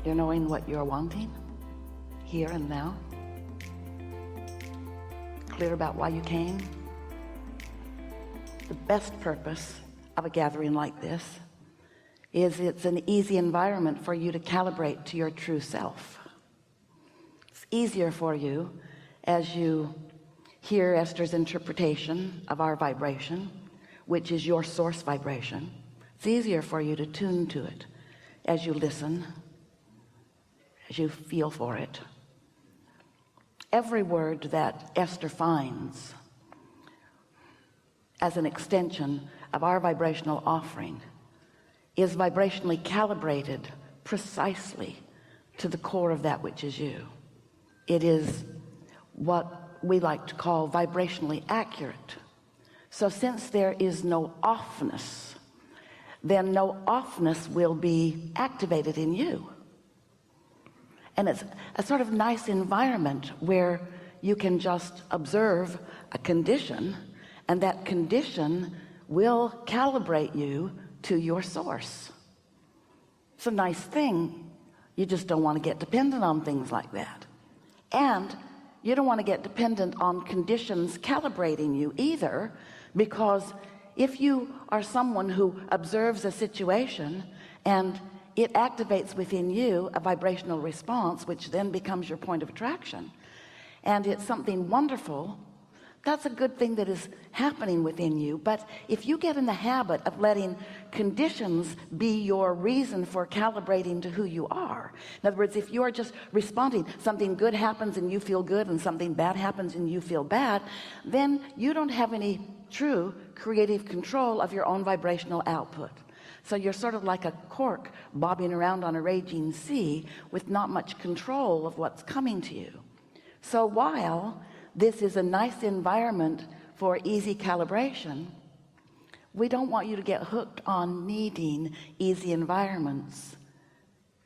You're knowing what you're wanting here and now. Clear about why you came. The best purpose of a gathering like this is it's an easy environment for you to calibrate to your true self. It's easier for you as you hear Esther's interpretation of our vibration, which is your source vibration. It's easier for you to tune to it as you listen, as you feel for it. Every word that Esther finds as an extension of our vibrational offering is vibrationally calibrated precisely to the core of that which is you. It is what we like to call vibrationally accurate. So since there is no offness, then no offness will be activated in you. And it's a sort of nice environment where you can just observe a condition, and that condition will calibrate you to your source. It's a nice thing. You just don't want to get dependent on things like that. And you don't want to get dependent on conditions calibrating you either, because if you are someone who observes a situation and it activates within you a vibrational response, which then becomes your point of attraction, and it's something wonderful, that's a good thing that is happening within you. But if you get in the habit of letting conditions be your reason for calibrating to who you are, in other words, if you are just responding, something good happens and you feel good, and something bad happens and you feel bad, then you don't have any true creative control of your own vibrational output. So you're sort of like a cork bobbing around on a raging sea with not much control of what's coming to you. So while this is a nice environment for easy calibration, we don't want you to get hooked on needing easy environments,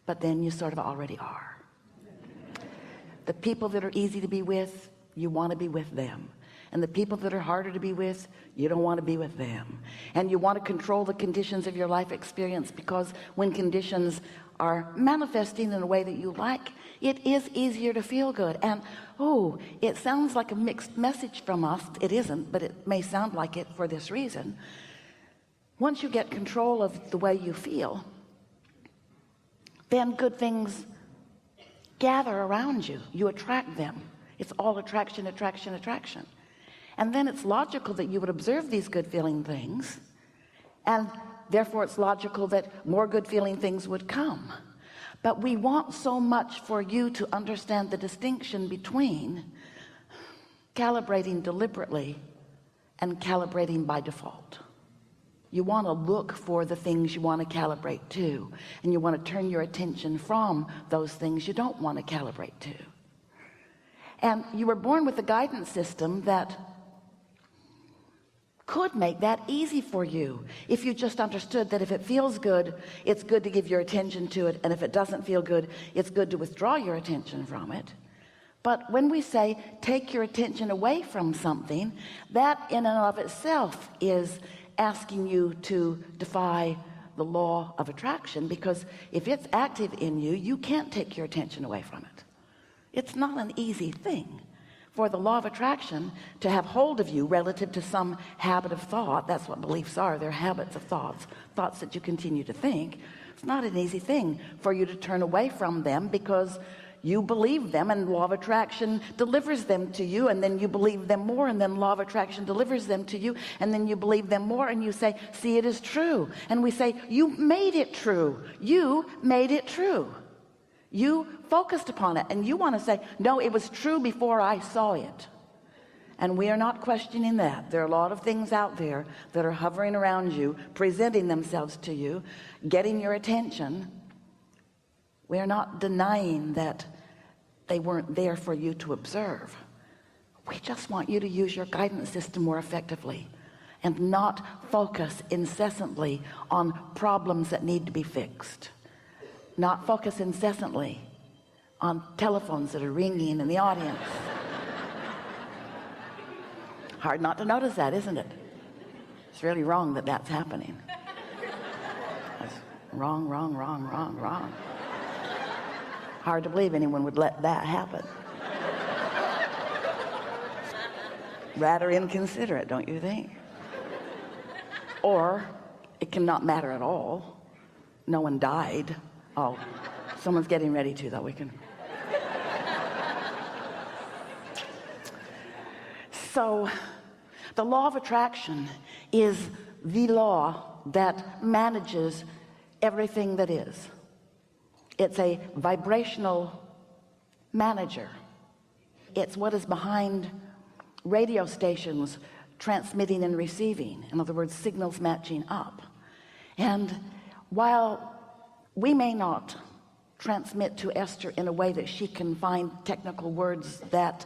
but then you sort of already are. The people that are easy to be with, you want to be with them. And the people that are harder to be with, you don't want to be with them. And you want to control the conditions of your life experience, because when conditions are manifesting in a way that you like, it is easier to feel good. And oh, it sounds like a mixed message from us. It isn't, but it may sound like it for this reason. Once you get control of the way you feel, then good things gather around you. You attract them. It's all attraction, attraction, attraction. And then it's logical that you would observe these good feeling things, and therefore it's logical that more good feeling things would come. But we want so much for you to understand the distinction between calibrating deliberately and calibrating by default. You want to look for the things you want to calibrate to, and you want to turn your attention from those things you don't want to calibrate to. And you were born with a guidance system that could make that easy for you if you just understood that if it feels good, it's good to give your attention to it, and if it doesn't feel good, it's good to withdraw your attention from it. But when we say take your attention away from something, that in and of itself is asking you to defy the law of attraction, because if it's active in you, you can't take your attention away from it. It's not an easy thing for the law of attraction to have hold of you relative to some habit of thought. That's what beliefs are. They're habits of thoughts that you continue to think. It's not an easy thing for you to turn away from them, because you believe them, and law of attraction delivers them to you, and then you believe them more, and then law of attraction delivers them to you, and then you believe them more, and you say, see, it is true. And we say, you made it true. You made it true. You focused upon it, and you want to say, no, it was true before I saw it. And we are not questioning that. There are a lot of things out there that are hovering around you, presenting themselves to you, getting your attention. We are not denying that they weren't there for you to observe. We just want you to use your guidance system more effectively and not focus incessantly on problems that need to be fixed. Not focus incessantly on telephones that are ringing in the audience. Hard not to notice that, isn't it? It's really wrong that that's happening. That's wrong. Hard to believe anyone would let that happen. Rather inconsiderate, don't you think? Or it cannot matter at all. No one died. Oh, someone's getting ready to, though. We can. So the law of attraction is the law that manages everything that is. It's a vibrational manager. It's what is behind radio stations transmitting and receiving. In other words, signals matching up. And while we may not transmit to Esther in a way that she can find technical words that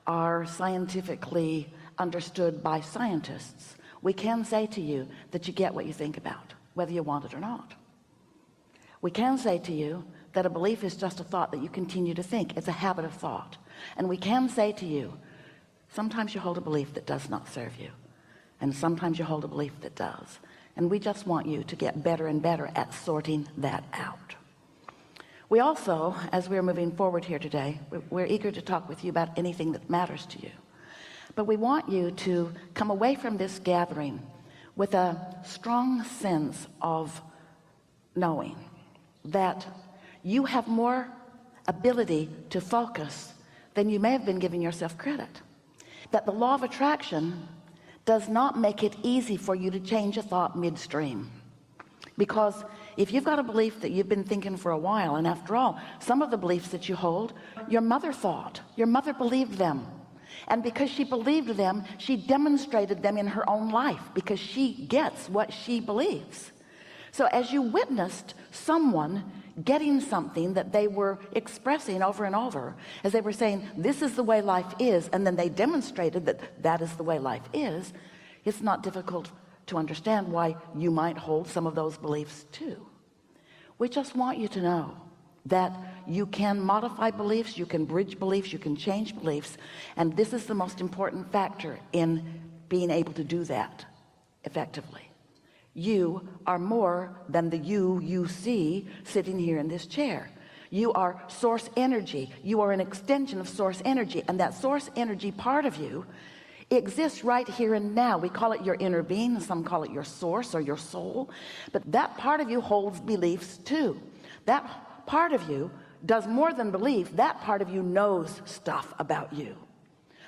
are scientifically understood by scientists, we can say to you that you get what you think about, whether you want it or not. We can say to you that a belief is just a thought that you continue to think. It's a habit of thought. And we can say to you, sometimes you hold a belief that does not serve you, and sometimes you hold a belief that does. And we just want you to get better and better at sorting that out. We also, as we're moving forward here today, we're eager to talk with you about anything that matters to you. But we want you to come away from this gathering with a strong sense of knowing that you have more ability to focus than you may have been giving yourself credit. That the law of attraction does not make it easy for you to change a thought midstream. Because if you've got a belief that you've been thinking for a while, and after all, some of the beliefs that you hold, your mother thought, your mother believed them. And because she believed them, she demonstrated them in her own life, because she gets what she believes. So as you witnessed someone getting something that they were expressing over and over, as they were saying, this is the way life is, and then they demonstrated that that is the way life is, it's not difficult to understand why you might hold some of those beliefs too. We just want you to know that you can modify beliefs, you can bridge beliefs, you can change beliefs, and this is the most important factor in being able to do that effectively. You are more than the you see sitting here in this chair. You are source energy. You are an extension of source energy, and that source energy part of you exists right here and now. We call it your inner being, some call it your source or your soul, but that part of you holds beliefs too. That part of you does more than believe. That part of you knows stuff about you.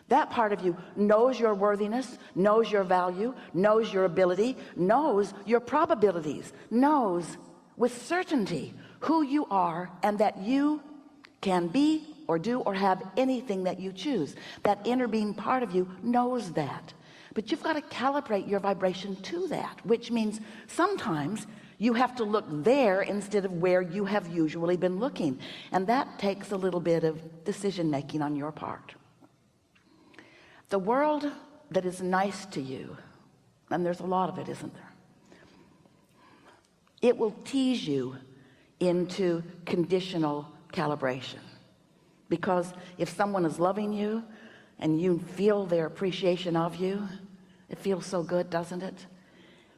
That part of you knows your worthiness, knows your value, knows your ability, knows your probabilities, knows with certainty who you are, and that you can be or do or have anything that you choose. That inner being part of you knows that. But you've got to calibrate your vibration to that, which means sometimes you have to look there instead of where you have usually been looking. And that takes a little bit of decision making on your part. The world that is nice to you, and there's a lot of it, isn't there? It will tease you into conditional calibration. Because if someone is loving you and you feel their appreciation of you, it feels so good, doesn't it?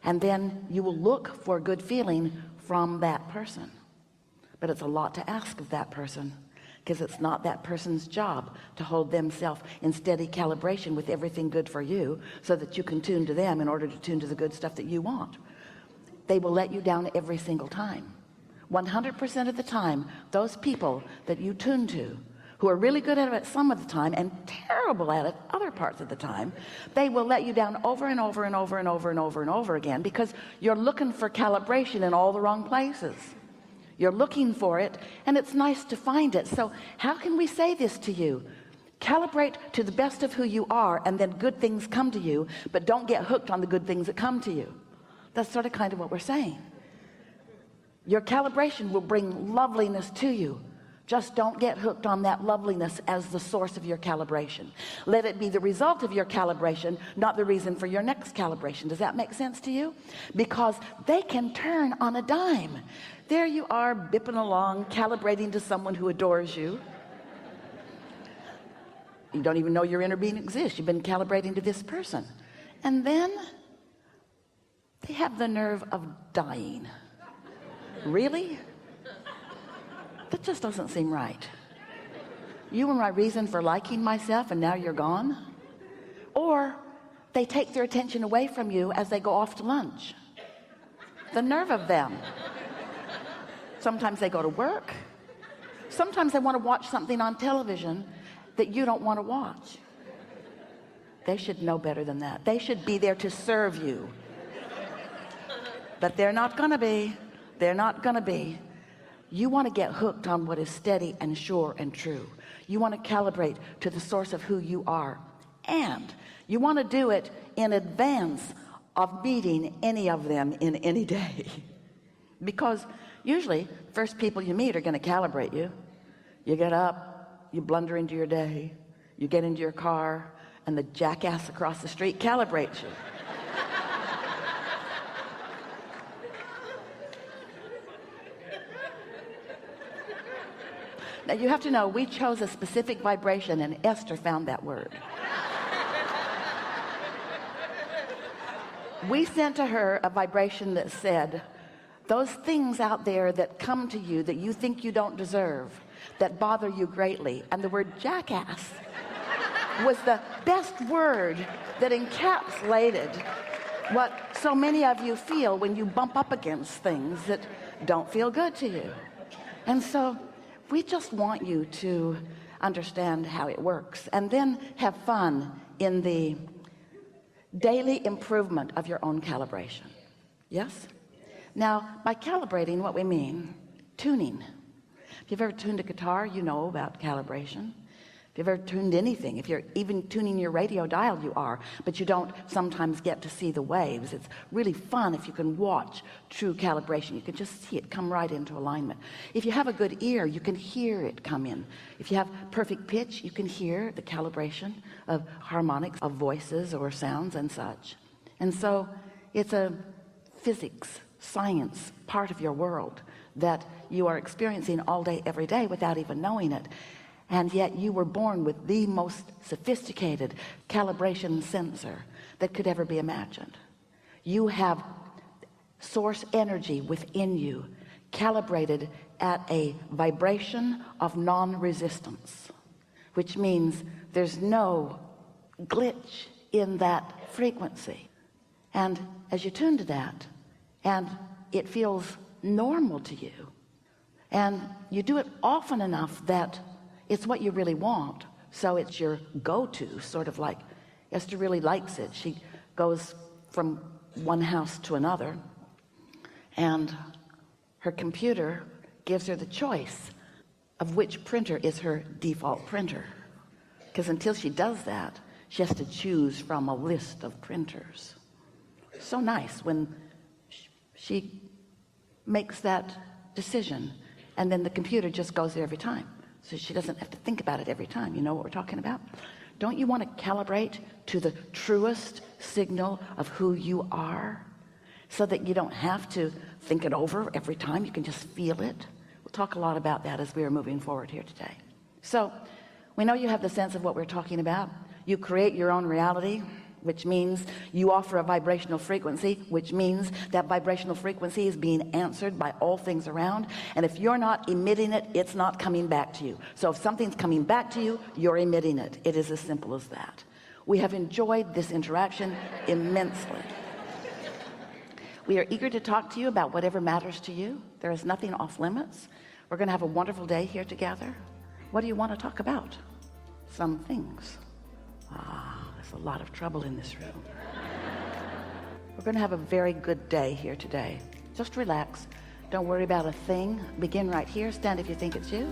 And then you will look for good feeling from that person. But it's a lot to ask of that person, because it's not that person's job to hold themselves in steady calibration with everything good for you so that you can tune to them in order to tune to the good stuff that you want. They will let you down every single time. 100% of the time, those people that you tune to, who are really good at it some of the time and terrible at it other parts of the time, they will let you down over and over and over and over and over and over again, because you're looking for calibration in all the wrong places. You're looking for it, and it's nice to find it. So how can we say this to you? Calibrate to the best of who you are, and then good things come to you, but don't get hooked on the good things that come to you. That's sort of kind of what we're saying. Your calibration will bring loveliness to you. Just don't get hooked on that loveliness as the source of your calibration. Let it be the result of your calibration, not the reason for your next calibration. Does that make sense to you? Because they can turn on a dime. There you are, bipping along, calibrating to someone who adores you. You don't even know your inner being exists. You've been calibrating to this person. And then they have the nerve of dying. Really? that just doesn't seem right. You were my reason for liking myself and now you're gone. Or they take their attention away from you as they go off to lunch. The nerve of them. Sometimes they go to work. Sometimes they want to watch something on television that you don't want to watch. They should know better than that. They should be there to serve you. But they're not gonna be. They're not gonna be. You want to get hooked on what is steady and sure and true. You want to calibrate to the source of who you are, and you want to do it in advance of meeting any of them in any day. Because usually first people you meet are going to calibrate you. You get up, you blunder into your day, you get into your car, and the jackass across the street calibrates you. Now you have to know, we chose a specific vibration, and Esther found that word. We sent to her a vibration that said, those things out there that come to you that you think you don't deserve, that bother you greatly. And the word jackass was the best word that encapsulated what so many of you feel when you bump up against things that don't feel good to you. And so we just want you to understand how it works, and then have fun in the daily improvement of your own calibration. Yes? Now, by calibrating, what we mean, tuning. If you've ever tuned a guitar, you know about calibration. If you've ever tuned anything, if you're even tuning your radio dial, you are, but you don't sometimes get to see the waves. It's really fun if you can watch true calibration. You can just see it come right into alignment. If you have a good ear, you can hear it come in. If you have perfect pitch, you can hear the calibration of harmonics of voices or sounds and such. And so it's a physics, science part of your world that you are experiencing all day, every day without even knowing it. And yet you were born with the most sophisticated calibration sensor that could ever be imagined. You have source energy within you calibrated at a vibration of non-resistance, which means there's no glitch in that frequency. And as you tune to that, and it feels normal to you, and you do it often enough that it's what you really want, so it's your go-to, sort of like Esther really likes it. She goes from one house to another, and her computer gives her the choice of which printer is her default printer, because until she does that, she has to choose from a list of printers. So nice when she makes that decision, and then the computer just goes there every time. So she doesn't have to think about it every time. You know what we're talking about? Don't you want to calibrate to the truest signal of who you are, so that you don't have to think it over every time? You can just feel it. We'll talk a lot about that as we are moving forward here today. So we know you have the sense of what we're talking about. You create your own reality, which means you offer a vibrational frequency, which means that vibrational frequency is being answered by all things around. And if you're not emitting it, it's not coming back to you. So if something's coming back to you, you're emitting it. It is as simple as that. We have enjoyed this interaction immensely. We are eager to talk to you about whatever matters to you. There is nothing off limits. We're going to have a wonderful day here together. What do you want to talk about? Some things. There's a lot of trouble in this room. We're going to have a very good day here today. Just relax. Don't worry about a thing. Begin right here. Stand if you think it's you.